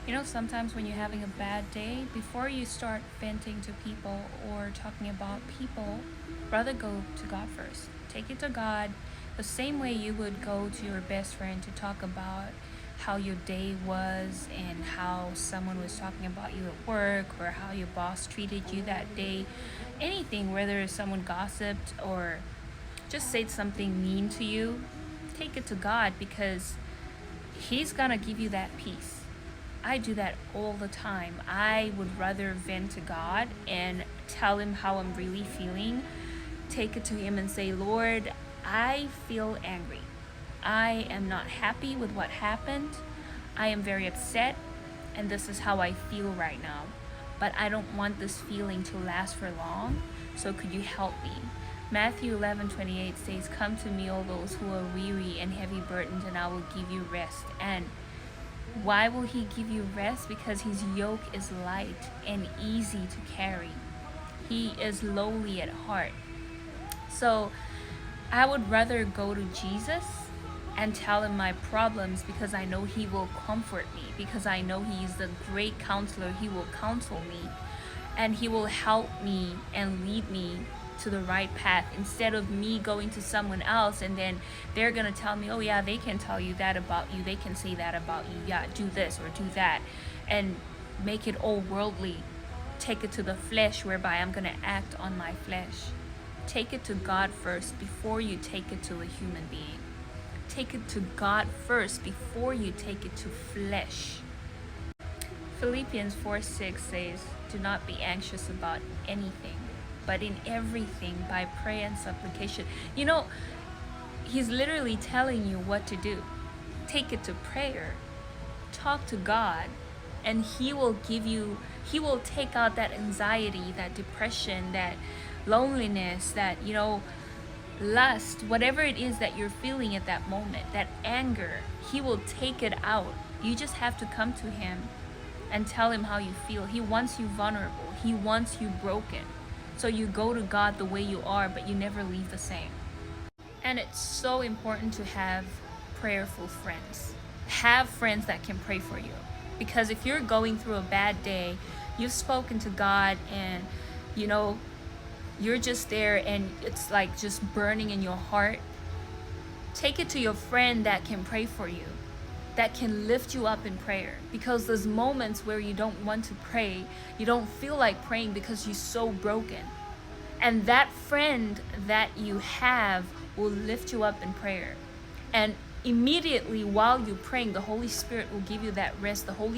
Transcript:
You know, sometimes when you're having a bad day, before you start venting to people or talking about people, rather go to God first. Take it to God the same way you would go to your best friend to talk about how your day was and how someone was talking about you at work or how your boss treated you that day. Anything, whether someone gossiped or just said something mean to you, take it to God because He's gonna give you that peace. I do that all the time. I would rather vent to God and tell Him how I'm really feeling, take it to Him and say, Lord, I feel angry. I am not happy with what happened. I am very upset, and this is how I feel right now. But I don't want this feeling to last for long, so could you help me? Matthew 11:28 says, Come to me, all those who are weary and heavy burdened, and I will give you rest. And why will He give you rest? Because His yoke is light and easy to carry. He is lowly at heart. So I would rather go to Jesus and tell Him my problems because I know He will comfort me, because I know He is the great counselor. He will counsel me and He will help me and lead me to the right path, instead of me going to someone else and then they're gonna tell me, oh yeah, they can tell you that about you, they can say that about you, yeah, do this or do that, and make it all worldly, take it to the flesh, whereby I'm gonna act on my flesh. Take it to God first before you take it to a human being. Take it to God first before you take it to flesh. Philippians 4:6 says, Do not be anxious about anything, but in everything by prayer and supplication. You know, He's literally telling you what to do. Take it to prayer. Talk to God, and He will take out that anxiety, that depression, that loneliness, that, lust, whatever it is that you're feeling at that moment, that anger. He will take it out. You just have to come to Him and tell Him how you feel. He wants you vulnerable. He wants you broken. So you go to God the way you are, but you never leave the same. And it's so important to have prayerful friends. Have friends that can pray for you. Because if you're going through a bad day, you've spoken to God and, you're just there and it's like just burning in your heart, take it to your friend that can pray for you, that can lift you up in prayer. Because there's moments where you don't want to pray, you don't feel like praying because you're so broken. And that friend that you have will lift you up in prayer. And immediately while you're praying, the Holy Spirit will give you that rest. The Holy